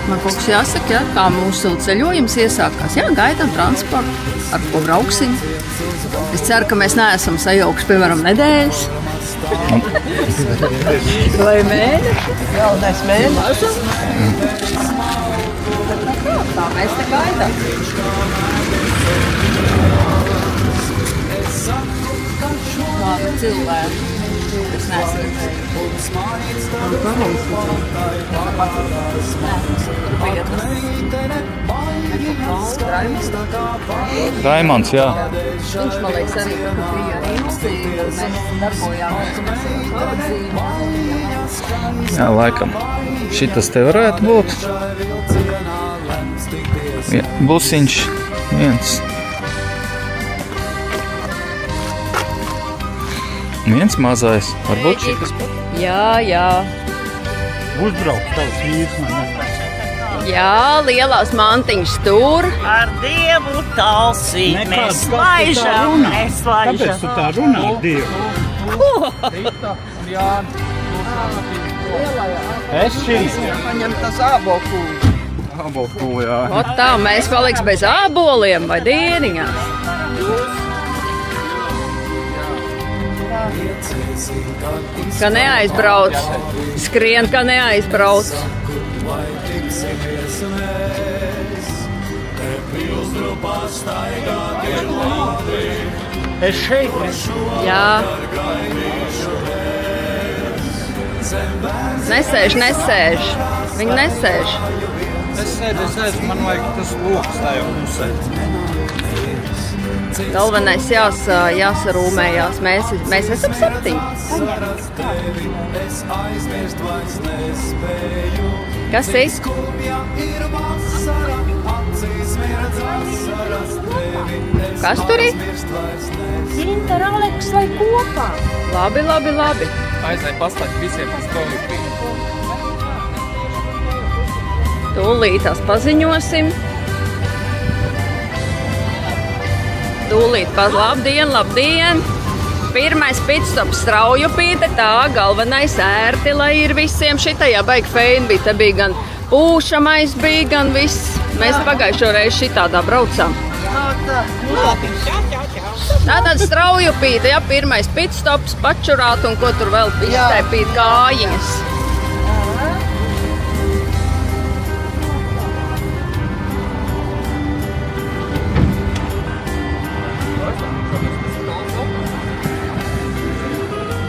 Man kaut kas jāsaka, jā, kā mūsu ceļojums iesākās. Jā, gaidām transportu, ar ko brauksim. Es ceru, ka mēs neesam sajaukuši, piemēram, nedēļas. Vai mēneši? Jaunais mēneši. Tā mēs te gaidām. Kāda cilvēka? Es neesmu Raimonds, jā. Viņš, man liekas, arī bija ar Imsi, mēs darbojāmies. Jā, laikam. Šitas te varētu būt. Ja, busiņš viens mazais. Varbūt šitas pat. Jā. Uzbraukt tavs vīrs man ne. Jā, lielās mantiņas tur. Ar Dievu talsī mēs laižam. Kāpēc tu tā runā ar Dievu? Es šīs. Paņem tas ābolkūli. Ābolkūli, jā. O tā, mēs paliks bez āboliem vai dieniņās. Ka neaizbrauc. Skrien, ka neaizbrauc. Es šeit. Jā. Nesēž. Viņi nesēž. Es sēdu, man vajag tas loks tajā pusē. Galvenais jāsarūmējās. Mēs esam 7. Kas ir? Kas tur ir? Ginta ar Aleksu vai kopā? Labi. Aizai pastāst visiem, kas to ir. Tūlītās paziņosim. Labdien! Pirmais pitstops Straujupīte, tā galvenais ērti, lai ir visiem šitajā baigi feini bija. Te bija gan pūšamais, bija gan viss. Mēs pagājušo reizi šitādā braucām. Tātad Straujupīte, ja, pirmais pitstops, pačurāt un ko tur vēl iztaipīt kājiņas.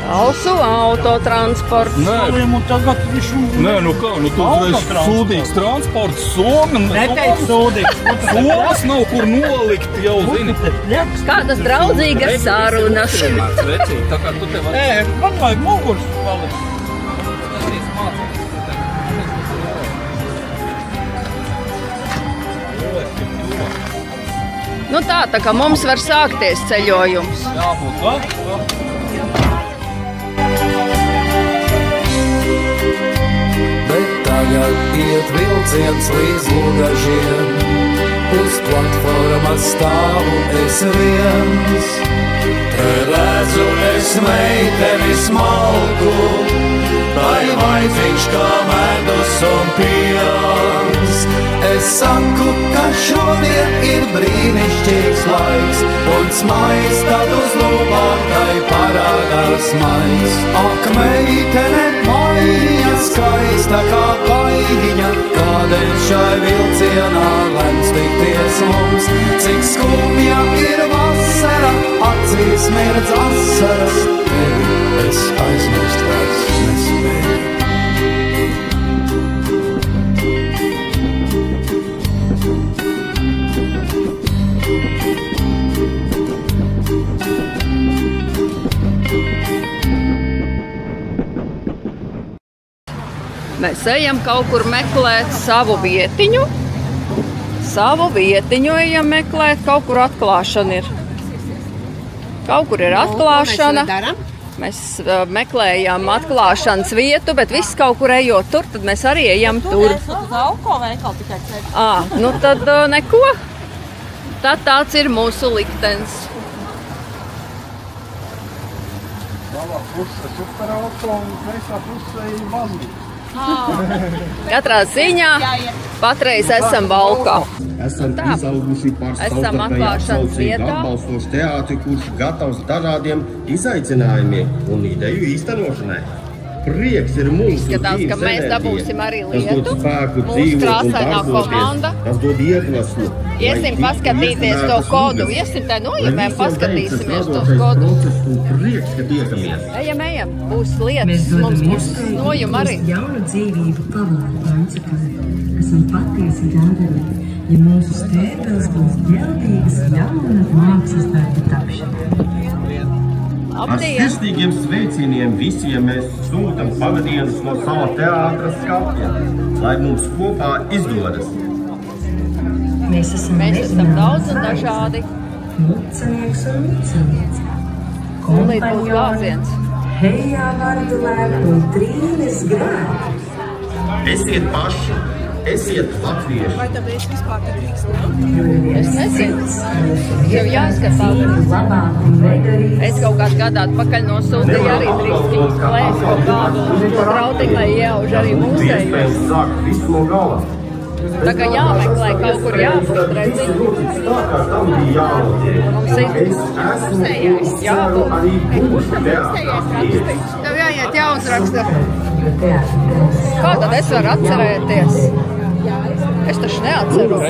Talsu autotransports. Nē, nu kā, nu tu uzreiz sūdīgs transports, somi. Neteic sūdīgs. Somas nav kur nolikt, jau zini. Kādas draudzīgas sarunas. Tā kā tu te vari... Nē, man vajag mugurs palikt. Nu tā kā mums var sākties ceļojums. Jābūt, Bet tagad iet vilciens līdz Lugažiem, uz platformas stāvu es viens. Te redzu es meiteni smalku, tai vaidziņš kā medus un piens. Es saku, ka šodien ir brīnišķīgs laiks, un smaids tad uz lūpām tai parādās mais. Ak, meitene, maiņa skaista kā paiņa, kādēļ šai vilcienā lems tikties mums. Cik skumja ir vasara, acīs mirdz asaras, tevi es aizmirst vairs nespēju. Mēs ejam kaut kur meklēt savu vietiņu. Ejam meklēt, kaut kur atklāšana ir. Kaut kur ir atklāšana. Mēs meklējām atklāšanas vietu, bet viss kaut kur ejot tur, tad mēs arī ejam tur. Nu tad neko. Tad tāds ir mūsu liktenis. Labā puse superauto un kreisā puse ir baznīca. Katrā ziņā patreiz esam valkā. Esam izauguši par savstarpēji atsaucīgu atbalstošu teātri, kurš gatavs dažādiem izaicinājumiem un ideju īstenošanai. Prieks ir mūsu Izskatās, ka mēs dabūsim arī lietu. Tas dod spēku Mūsu dzīvot un krāsainā komanda. darboties. Tas dod iedvesmu. Iesim paskatīties to kodu. Iesim tā nozīmēm, paskatīsimies tos kodus. Prieks, ka tiekamies. Ejam. Būs lietas, mums būs nojuma arī. Jaunu dzīvību pavāra Ancikā. Esam patiesi gandarīti, ja mūsu stēpels būs ģeldīgas jauna mākslas darba tapšana. Ar sirsnīgiem sveicieniem visiem mēs sūtam pavadienas no sava teātra skapja, lai mums kopā izdodas. Mēs esam daudz un dažādi. Mucanieks un mucaniece. Tūlīt būs gāziens. Hejā Vardulēna un Trīnes grēki. Esiet paši, esiet latvieši. Vai tad es vispār te drīkst? Es nezinu. Tev jāskatās. Es kaut kādu gadu atpakaļ nosūtīju arī drīkstiņas klēs kaut kādu strautiņu, lai iejauž arī mūsējos. Iespējams sākt visu no gala. Tā kā jāmeklē, kaut kur jābūt, redzi. Mums ir mūsējais jābūt. Tev jāiet jāuzraksta. Kā tad es varu atcerēties? Es taču neatceros.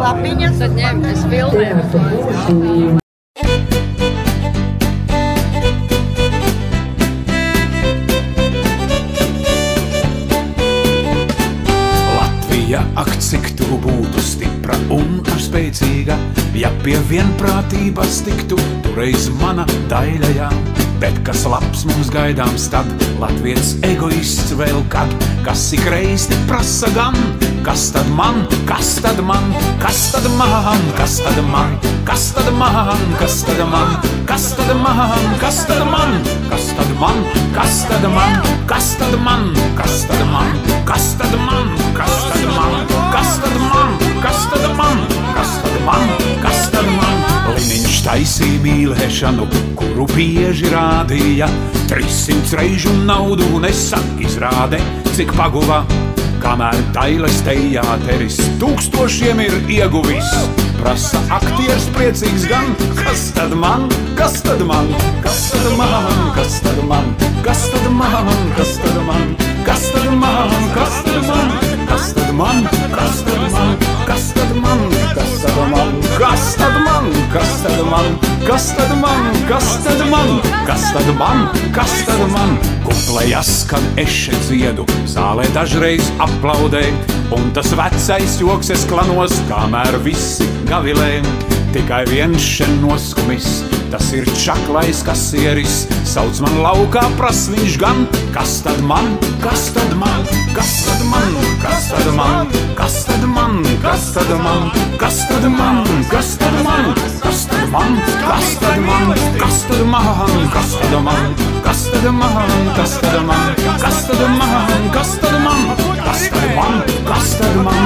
Lapiņas, tad ņem, es filmēju. Ak, cik tu būtu stipra un spēcīga, ja pie vienprātības tiktu tureiz mana daļajā. Bet kas labs mums gaidāms tad, latvietis egoists vēl kad, kas ik reizi prasa gan, kas tad man, kas tad man, kas tad man, kas tad man, kas tad man, kas tad man, kas tad man, kas tad man, kas tad man, kas tad man, kas tad man, kas tad man, kas tad man, kas tad man, kas tad man, kas tad man, kas tad man, kas tad man. Liniņš taisīja mīlēšanu, kuru bieži rādīja, 300 reižu naudu nesa izrāde, cik paguva, kamēr Dailes teāteris 1000 ir ieguvis. Prasa aktieris priecīgs gan, kas tad man, kas tad man, kas tad man, kas tad man, kas tad man, kas tad man, kas tad man, kas tad man, kas tad man, kas tad man, kas tad man, kas tad man, kas tad man, kas tad man, kas tad man, kas tad man, kas tad man, kas tad man. Kuplejas, kad es šeit dziedu, zālē dažreiz aplaudē, un tas vecais joks es klanos, kamēr visi gavilē. Tikai viens šen noskumis, tas ir čaklais kasieris, sauc man laukā, pras viņš gan, kas tad man, kas tad man, kas tad man, kas tad man, kas tad man, kas tad man, kas tad man, kas tad man, kas tad man, kas tad man, kas tad man, kas tad man, kas tad man, kas tad man, kas tad man, kas tad man, kas tad man, kas tad man.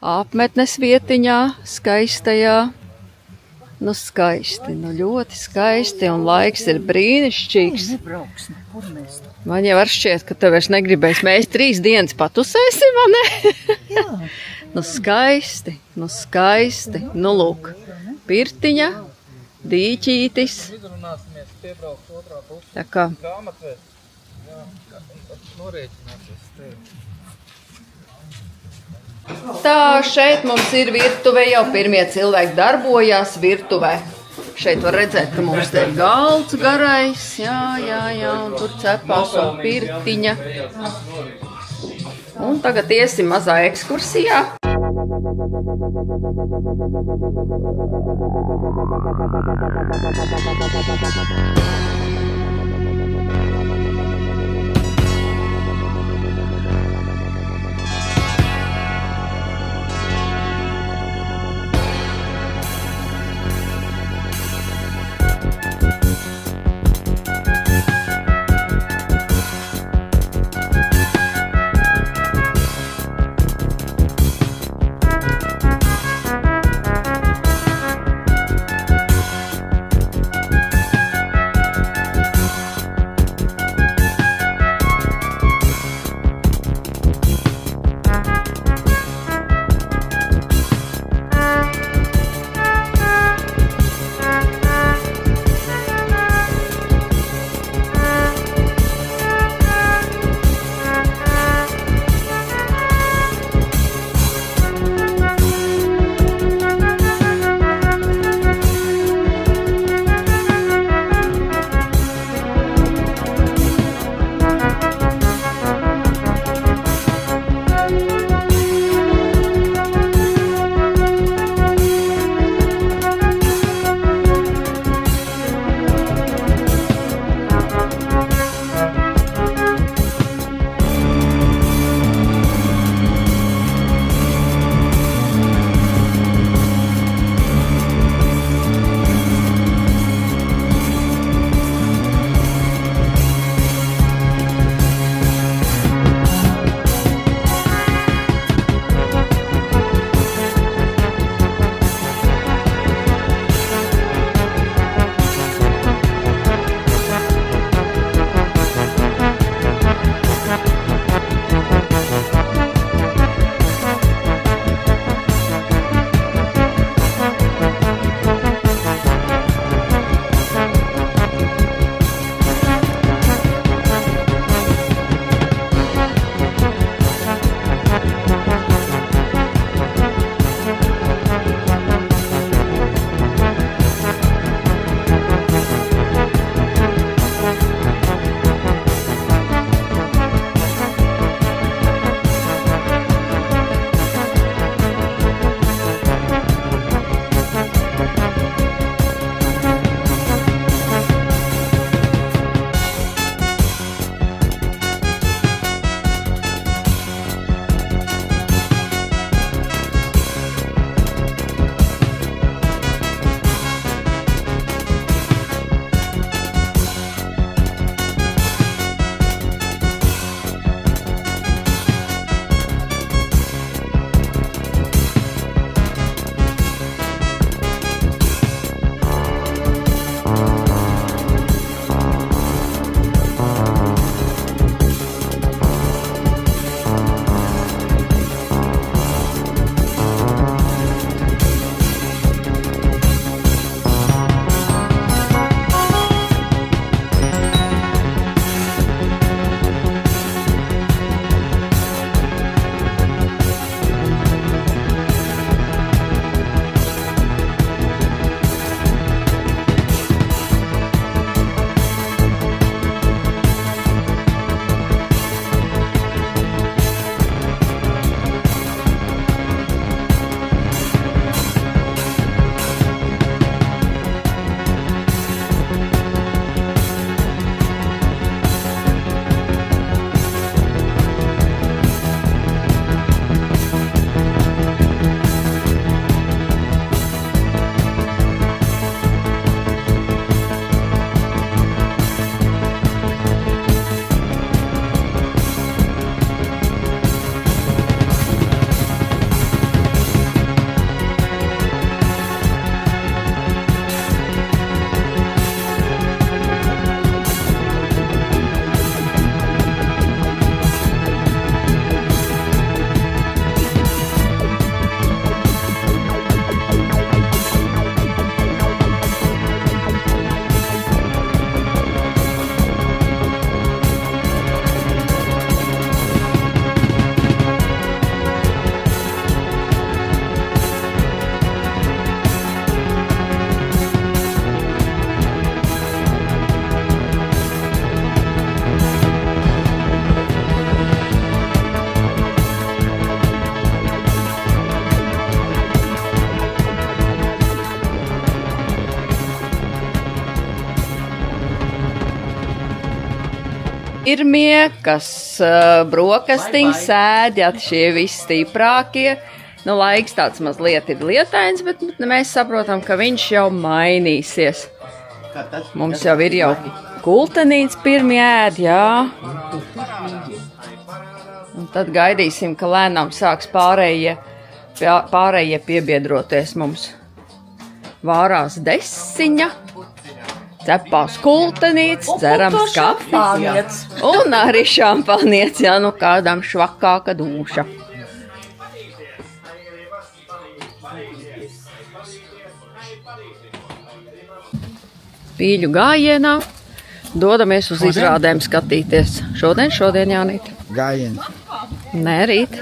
Apmetnes vietiņā, skaistajā, skaisti, ļoti skaisti, un laiks ir brīnišķīgs. Man jau šķiet, ka tev vairs negribēs, mēs 3 dienas patusēsim, vai ne? Jā. Skaisti, skaisti, lūk, pirtiņa, dīķītis. Tā kā. Tā, šeit mums ir virtuve, jau pirmie cilvēki darbojās virtuvē. Šeit var redzēt, ka mums te ir galds garais, jā, un tur cepās un pirtiņa. Un tagad iesim mazā ekskursijā. Pirmie, kas brokastiņas ēdjat, šie visi stiprākie. Nu, laiks tāds mazliet ir lietains, bet mēs saprotam, ka viņš jau mainīsies. Mums jau ir kultenīts pirmie ēd, jā. Un tad gaidīsim, ka lēnām sāks pārējie piebiedroties mums. Vārās desiņa. Cepās kultenīts, dzerams kafijas un arī šampaniets, jā, nu kādam švakāka dūša. Pīļu gājienā dodamies uz izrādēm skatīties. Šodien, Jānīt. Gājiens. Nē, rīt.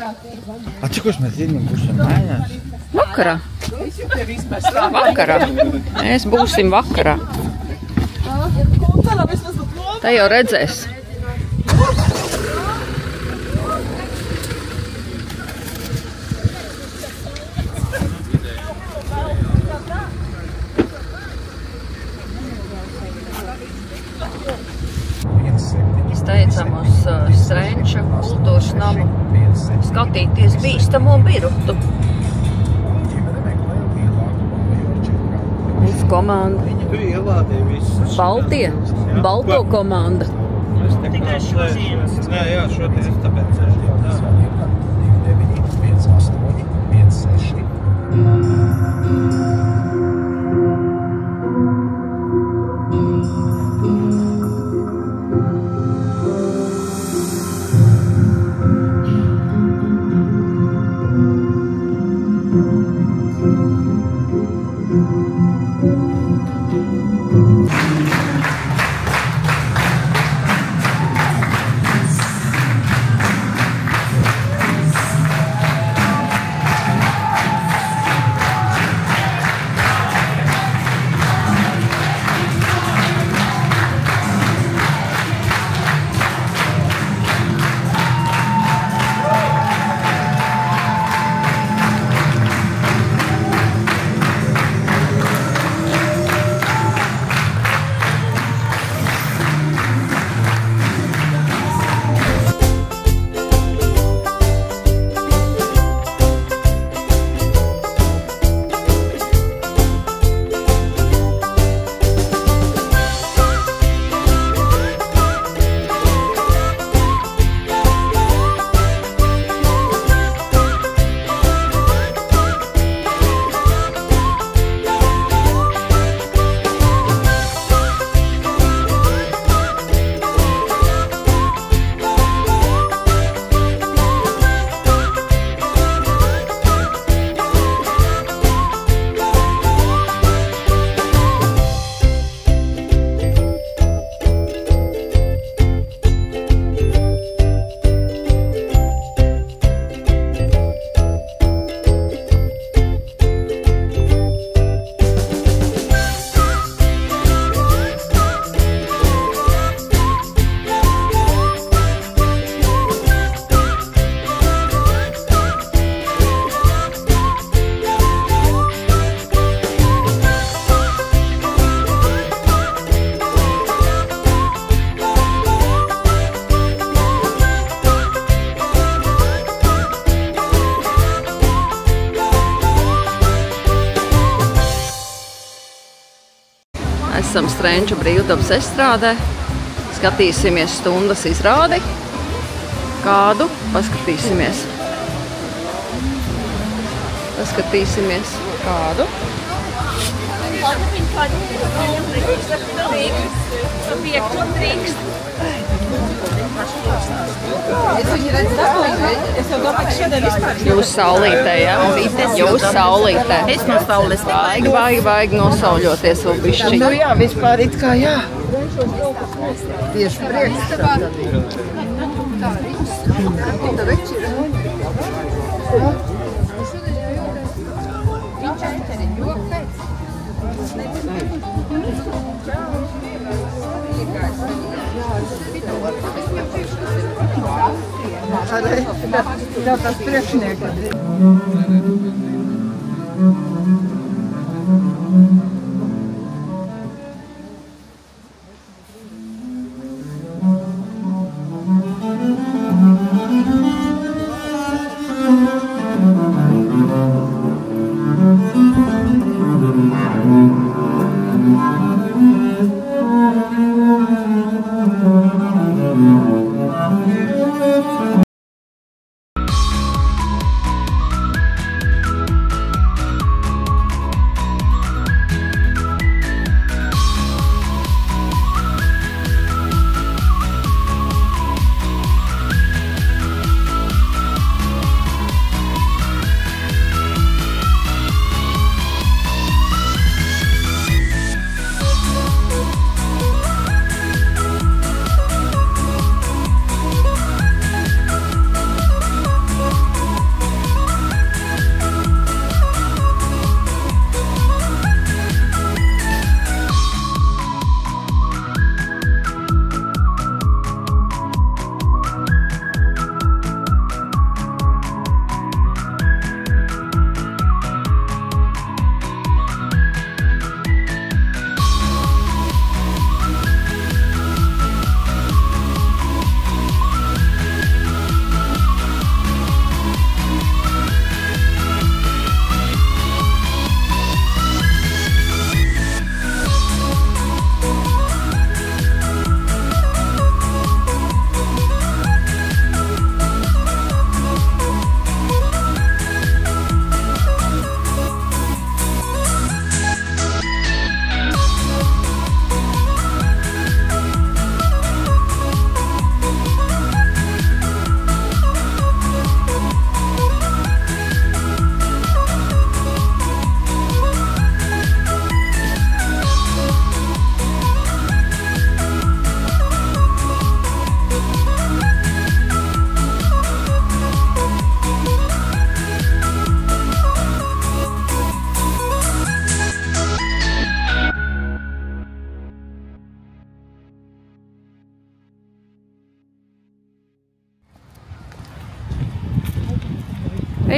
Cik mēs zinām, būsim mājās? Vakarā. Mēs būsim vakarā. Tā jau redzēs. Izteicam uz Strenča kultūras namu skatīties bīstamo birutu. Mūsu komanda. Balto komanda. Tikai šodien. Jā, šodien, tāpēc. Esam Strenča brīvdabas estrādē. Skatīsimies stundas izrādi. Kādu? Paskatīsimies. Kādu? Jūs saulītē, jā? Jūs saulītē. Es no saules. Vajag nosauļoties vēl bišķi. Nu jā, vispār it kā jā. Tieši priekšā. Tā tas priekšnieks.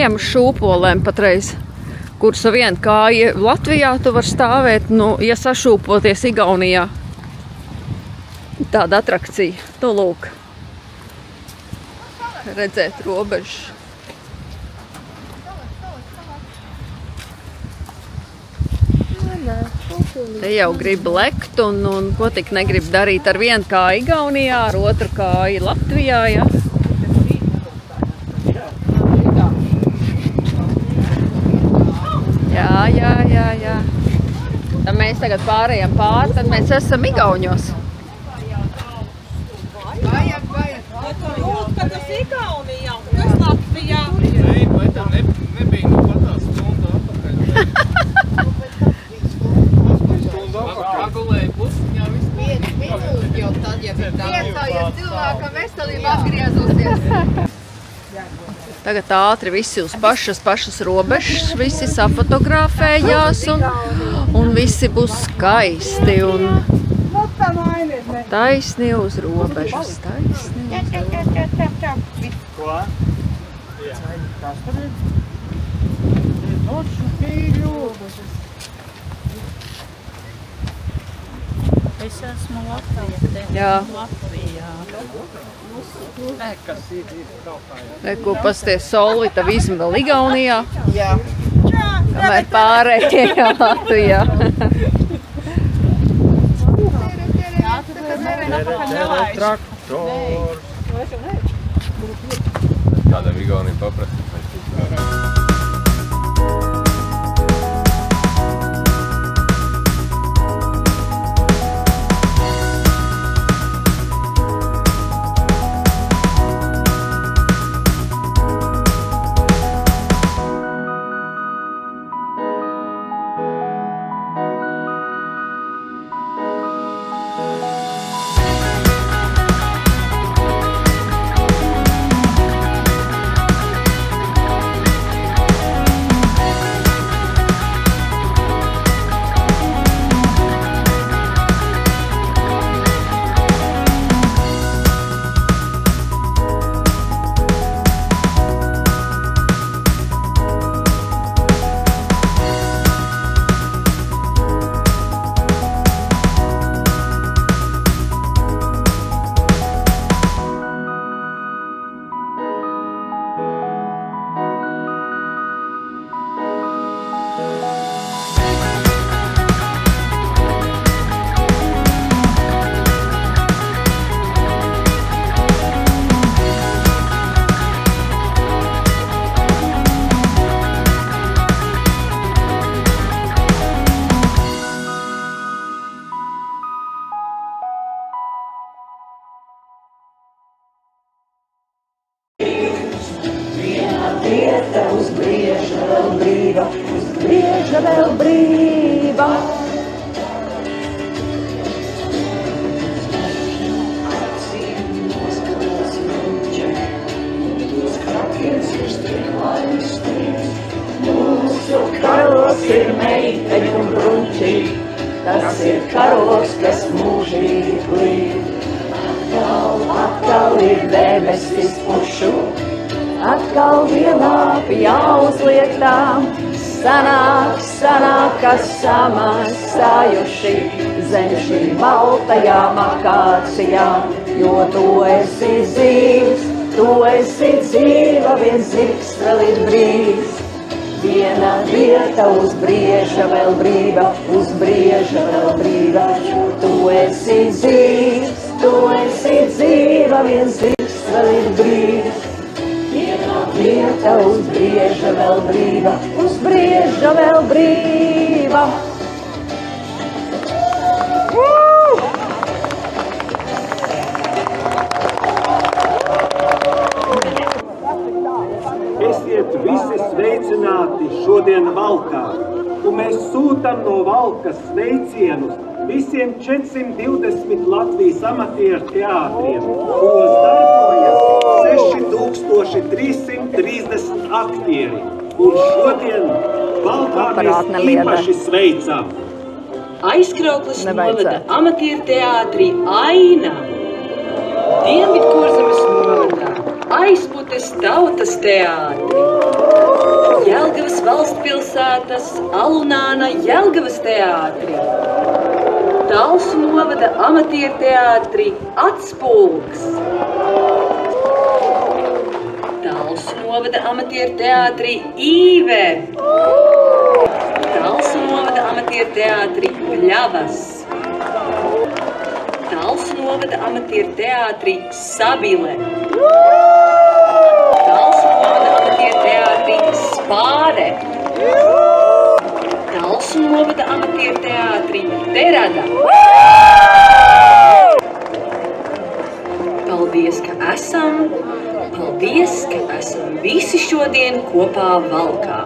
ejam uz šūpolēm patreiz, kuras vien kāja Latvijā tu var stāvēt, nu, ja sašūpoties Igaunijā. Tāda atrakcija. Tu lūk. Redzēt robežu. Te jau grib lekt un ko tik negrib darīt ar vienu kāju Igaunijā, ar otru kāju Latvijā, ja? Jā. Tad mēs tagad pārējām pāri, tad mēs esam Igauņos. Vajag. Kad tas Igaunijā un kas Latvijā? Vai tā nebija nu patās stundu atpakaļ? Pagulēja pusiņā visu. Minūti jau tad, ja ir priecājies cilvēkam veselība atgriezosies. Tagad ātri visi uz pašas robežas, visi safotografējās un visi būs skaisti un taisni uz robežas, taisni uz robežas. Ko? Es esmu Latvijā. Jā. Reku pasties Solvita visma vēl Igaunijā. Jā. Kamēr pārējie Latvijā. Kādam Igauniem paprasti. Uzbrieža vēl brīva. Mūsu karos ir meiteņi un bruņķi, tas ir karos, kas mūžīgi plīd. Atkal ir debesis pušu, atkal vienā jāuzliek tām. Sanāk, kas samasājuši zem šīm baltajām akācijām, jo tu esi dzīva, viens zirgs vēl ir brīvs. Viena vieta uzbrieža vēl brīva, tu esi dzīva, viens zirgs vēl ir brīvs. Vieta uzbrieža vēl brīva, Esiet visi sveicināti šodien Valkā, un mēs sūtam no Valkas sveicienus visiem 420 Latvijas amatieru teātriem, kuros darbojas 6330 aktieri. Un šodien Valkā mēs īpaši sveicam Aizkrauklas novada amatieru teātri Ainavu, Dienvidkurzemes novadā Aizputes tautas teātri, Jelgavas valstpilsētas Alunāna Jelgavas teātri, Talsu novada amatieru teātri Atspulgs, Talsu novada amatieru teātri Īve, Talsu novada amatieru teātri Pļavas, Talsu novada amatieru teātri Sabile, Talsu novada amatieru teātri Spāre, Talsu novada amatieru teātri Terada. Paldies, ka esam visi šodien kopā valkā.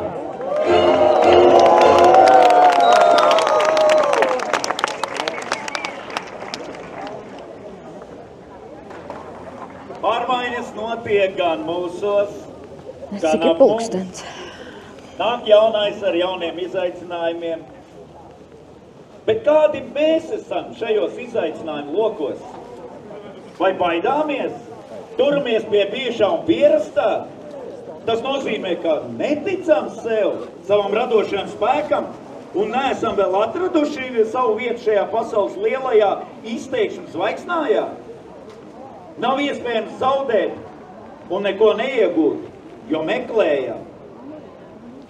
Pārmaiņas notiek gan mūsos, gan ap mums. Nāk jaunais ar jauniem izaicinājumiem. Bet kādi mēs esam šajos izaicinājumu lokos? Vai baidāmies? Turamies pie bijušā un pierastā? Tas nozīmē, ka neticam sev, savam radošajam spēkam un neesam vēl atraduši savu vietu šajā pasaules lielajā izteikšanas zvaigznājā. Nav iespējams zaudēt un neko neiegūt, jo meklējam.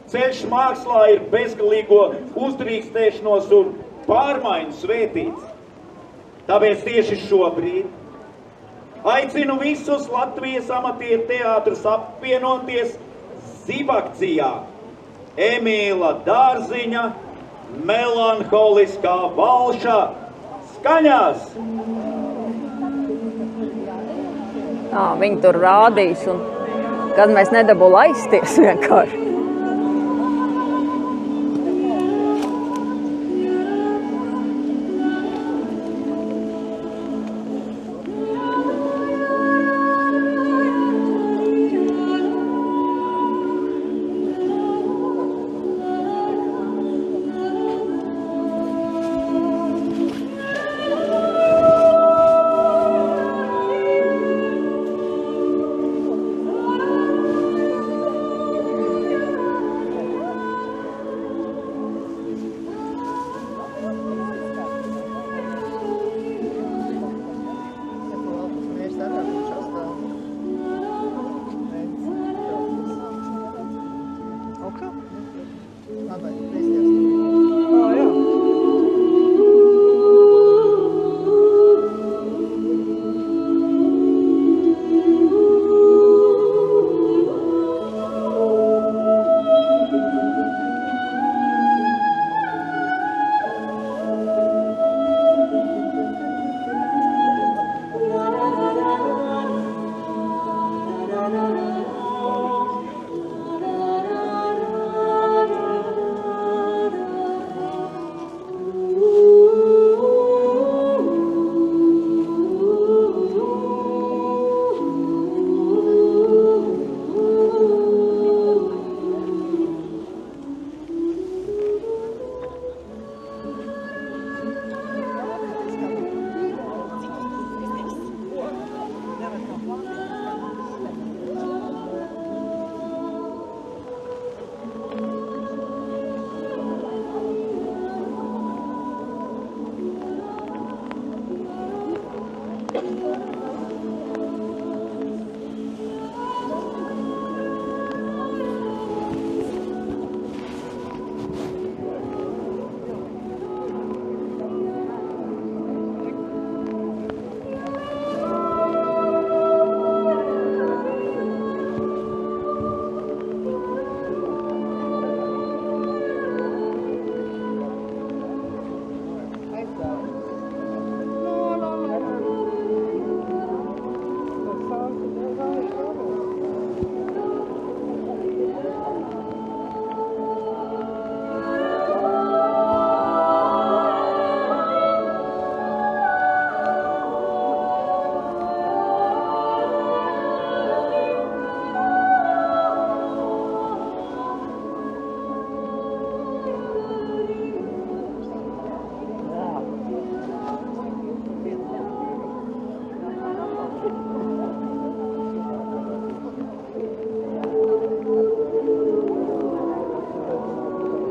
Ceļš mākslā ir bezgalīgo uzdrīkstēšanos un pārmaiņu svētīts. Tāpēc tieši šobrīd aicinu visus Latvijas amatieru teātrus apvienoties zibakcijā Emīla Dārziņa melanholiskā valša skaņās. Viņi tur rādīs, un kad mēs nedabū laisties vienkārši.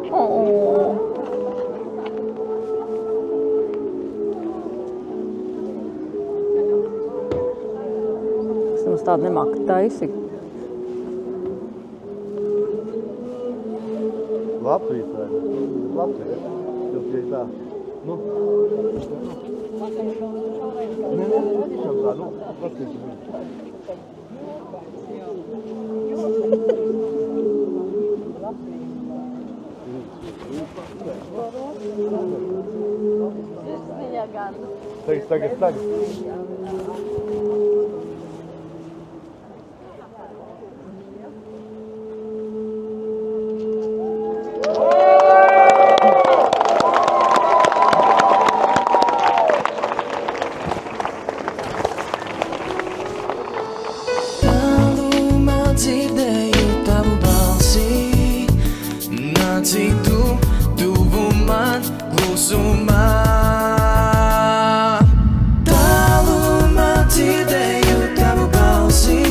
Es mums tādu nemāku taisīt. Latvijas vai? Latvijas. Jūs tiek tā. Nu. Nē, tiešām tā. Nu, paskatīsim viņu. Tagad. Dzirdēju tavu balsi, nāci tu, tuvu man, klusumā. Tālumā dzirdēju tavu balsi,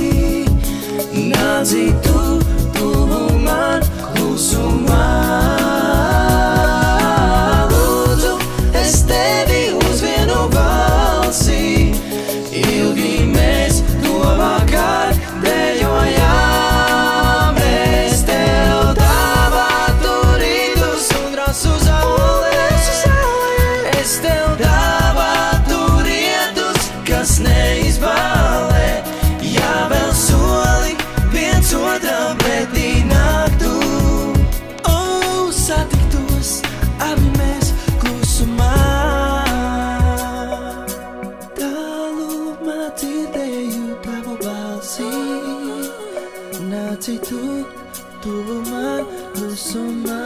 nāci tu, tuvu man, klusumā. Lūdzu, es tevi uz vienu balsi, ilgi mēs to vakar dejojām. Neizbālē, ja vēl soli viens otram pretī nāktu. Satiktos abi mēs klusumā. Tālumā dzirdēju tavu balsi, nāci tu, tuvu man klusumā.